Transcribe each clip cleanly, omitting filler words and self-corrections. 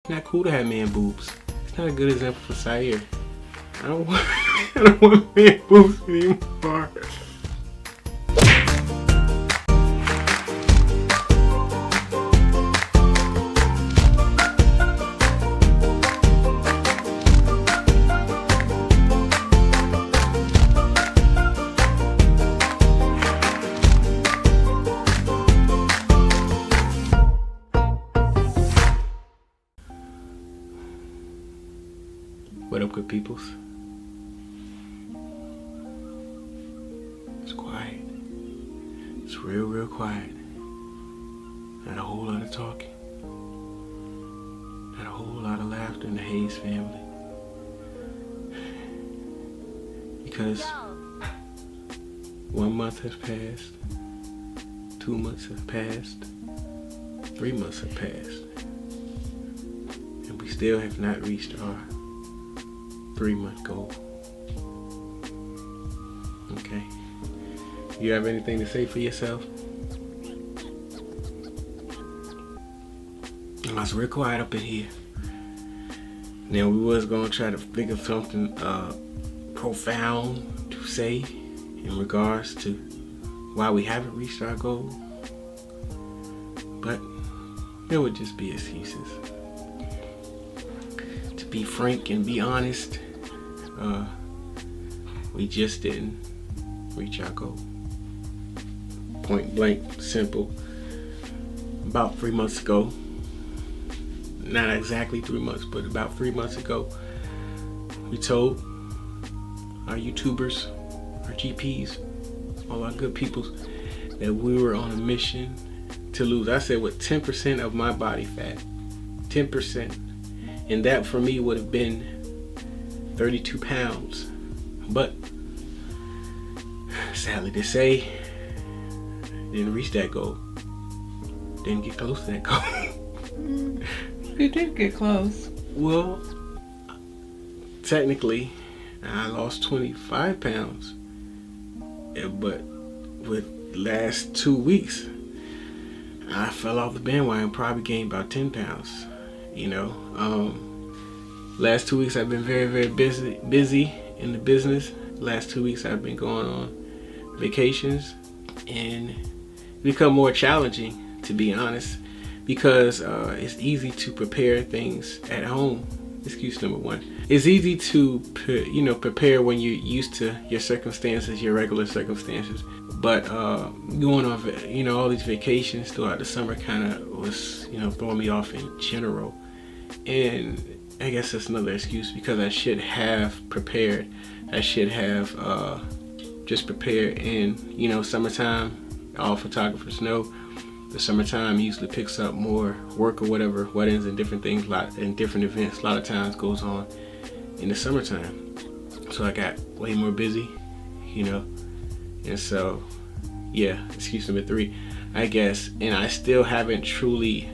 not cool to have man boobs. It's not a good example for Sair. I don't want man boobs anymore. What up, good peoples? It's quiet. It's real quiet. Not a whole lot of talking. Not a whole lot of laughter in the Hayes family. Because 1 month has passed. 2 months have passed. 3 months have passed. And we still have not reached our 3-month goal. Okay. You have anything to say for yourself? It's real quiet up in here. Now we was gonna try to think of something profound to say in regards to why we haven't reached our goal, but it would just be excuses. To be frank and be honest, we just didn't reach our goal. Point blank, simple. About 3 months ago, not exactly 3 months, but about 3 months ago, we told our YouTubers, our GPs, all our good peoples, that we were on a mission to lose, I said, what, 10% of my body fat. 10%. And that for me would have been 32 pounds. But sadly to say, didn't reach that goal. Didn't get close to that goal. You did get close. Well, technically, I lost 25 pounds. But with the last 2 weeks, I fell off the bandwagon and probably gained about 10 pounds. You know, last 2 weeks I've been very busy in the business. Last 2 weeks I've been going on vacations, and it's become more challenging, to be honest, because it's easy to prepare things at home. Excuse number one. It's easy to prepare when you're used to your circumstances, your regular circumstances. But going on, all these vacations throughout the summer kind of was, throwing me off in general. And I guess that's another excuse, because I should have prepared. I should have just prepared in, summertime. All photographers know the summertime usually picks up more work or whatever, weddings and different things, and different events. A lot of times goes on in the summertime. So I got way more busy, And so, yeah, excuse number 3, I guess. And I still haven't truly,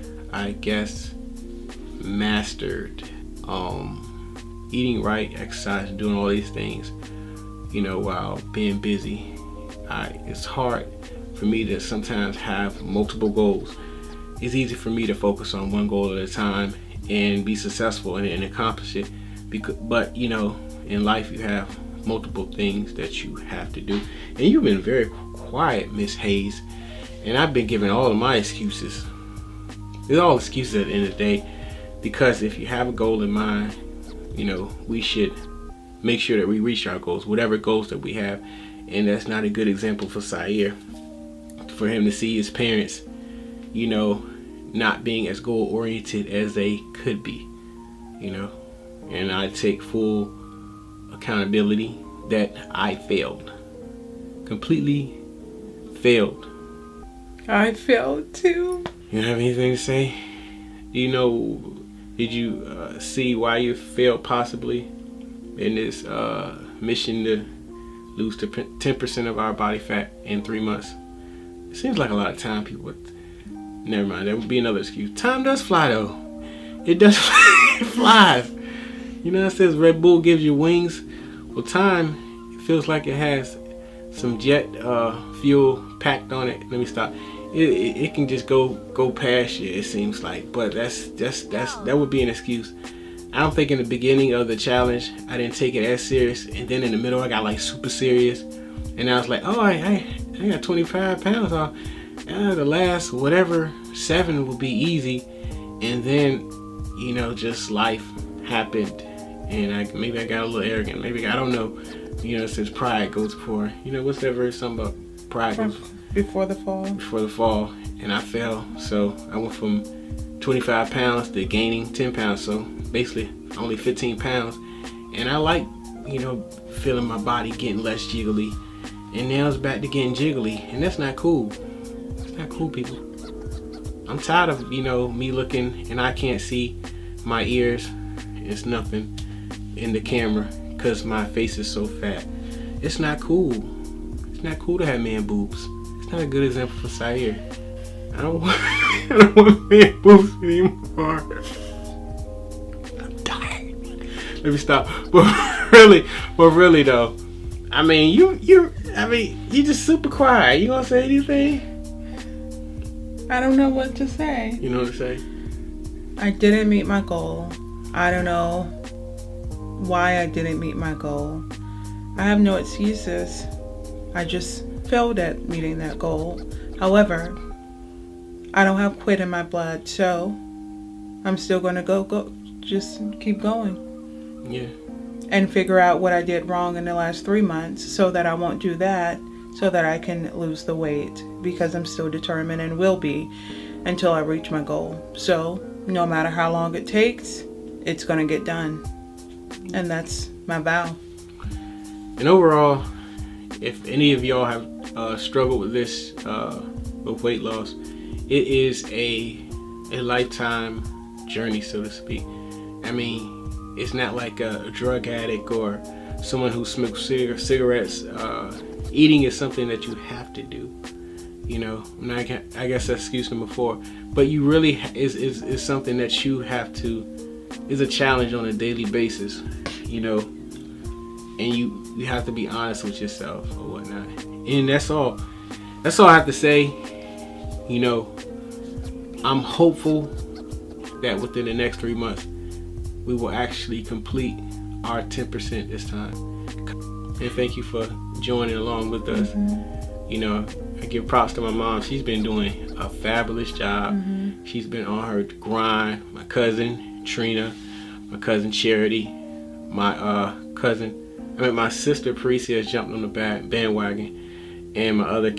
mastered eating right, exercise, doing all these things, while being busy. It's hard for me to sometimes have multiple goals. It's easy for me to focus on one goal at a time and be successful and accomplish it. But, in life you have multiple things that you have to do. And you've been very quiet, Miss Hayes. And I've been giving all of my excuses. It's all excuses at the end of the day. Because if you have a goal in mind, we should make sure that we reach our goals, whatever goals that we have. And that's not a good example for Sair, for him to see his parents, not being as goal oriented as they could be, And I take full accountability that I failed. Completely failed. I failed too. You don't have anything to say? Did you see why you failed possibly in this mission to lose to 10% of our body fat in 3 months? It seems like a lot of time. People never mind, that would be another excuse. Time does fly though. It does fly. It flies. It says Red Bull gives you wings. Well, time, it feels like it has some jet fuel packed on it. Let me stop. it can just go past you, it seems like. But that would be an excuse. I don't think in the beginning of the challenge I didn't take it as serious, and then in the middle I got like super serious, and I was like, oh, I got 25 pounds off. The last whatever 7 will be easy, and then just life happened, and maybe I got a little arrogant. Maybe, I don't know. Since pride goes before. What's that verse? Something about pride goes before the fall. Before the fall, and I fell. So I went from 25 pounds to gaining 10 pounds. So basically only 15 pounds. And I like, feeling my body getting less jiggly. And now it's back to getting jiggly. And that's not cool. It's not cool, people. I'm tired of, me looking and I can't see my ears. It's nothing in the camera because my face is so fat. It's not cool. It's not cool to have man boobs. It's not a good example for Sair. I don't want man boobs anymore. I'm tired. Let me stop. But really though, I mean, you just super quiet. You gonna say anything? I don't know what to say. You know what to say? I didn't meet my goal. I don't know why I didn't meet my goal. I have no excuses. I just failed at meeting that goal. However, I don't have quit in my blood, so I'm still going to go, just keep going. Yeah. And figure out what I did wrong in the last 3 months so that I won't do that, so that I can lose the weight, because I'm still determined and will be until I reach my goal. So no matter how long it takes, it's going to get done. And that's my vow. And overall, if any of y'all have struggled with this, with weight loss, it is a lifetime journey, so to speak. I mean, it's not like a drug addict or someone who smokes cigarettes. Eating is something that you have to do. I guess that's excuse number 4. But you really is something that you have to. Is a challenge on a daily basis, and you have to be honest with yourself or whatnot. And that's all I have to say. I'm hopeful that within the next 3 months we will actually complete our 10% this time. And thank you for joining along with us. Mm-hmm. I give props to my mom. She's been doing a fabulous job. Mm-hmm. She's been on her grind. My cousin Trina, my cousin Charity, my sister Parisi has jumped on the bandwagon, and my other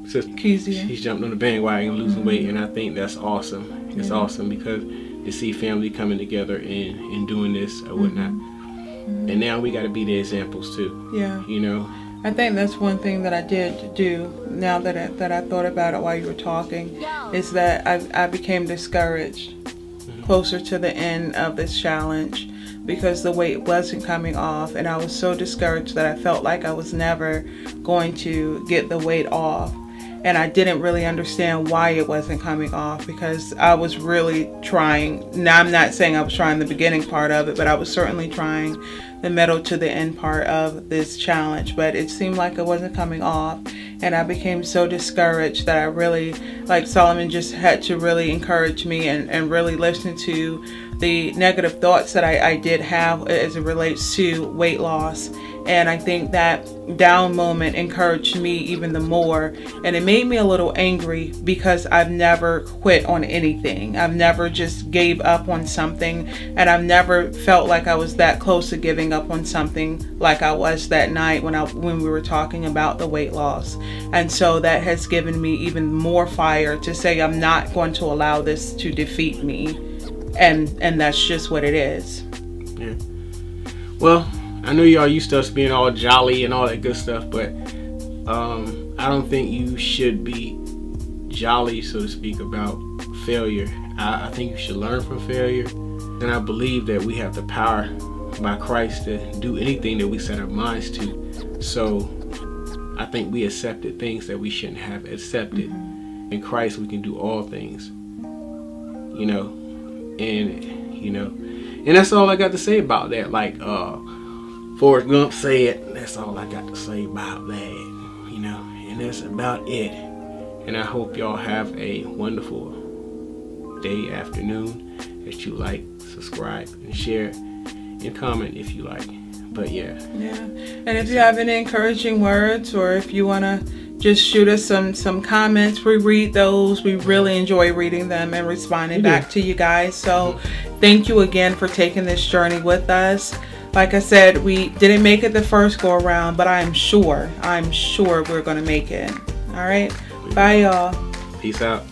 sister Kezia, she's jumped on the bandwagon losing weight, and I think that's awesome. It's awesome because to see family coming together and doing this or whatnot. Mm-hmm. And now we got to be the examples too. Yeah. I think that's one thing that I did do now that I thought about it while you were talking, is that I became discouraged closer to the end of this challenge because the weight wasn't coming off, and I was so discouraged that I felt like I was never going to get the weight off. And I didn't really understand why it wasn't coming off, because I was really trying. Now, I'm not saying I was trying the beginning part of it, but I was certainly trying the middle to the end part of this challenge. But it seemed like it wasn't coming off. And I became so discouraged that I really, like Solomon just had to really encourage me and really listen to the negative thoughts that I did have as it relates to weight loss. And I think that down moment encouraged me even the more. And it made me a little angry because I've never quit on anything. I've never just gave up on something. And I've never felt like I was that close to giving up on something like I was that night when we were talking about the weight loss. And so that has given me even more fire to say I'm not going to allow this to defeat me. And that's just what it is. Yeah. Well, I know y'all used to us being all jolly and all that good stuff, but I don't think you should be jolly, so to speak, about failure. I think you should learn from failure. And I believe that we have the power by Christ to do anything that we set our minds to. So I think we accepted things that we shouldn't have accepted. Mm-hmm. In Christ, we can do all things. And that's all I got to say about that. Like Forrest Gump said, that's all I got to say about that. And that's about it. And I hope y'all have a wonderful day, afternoon, that you like, subscribe, and share, and comment if you like. But yeah. And if you have any encouraging words, or if you want to just shoot us some comments, we read those. We really enjoy reading them and responding back to you guys. So thank you again for taking this journey with us. Like I said, we didn't make it the first go around, but I'm sure we're going to make it. All right. Bye, y'all. Peace out.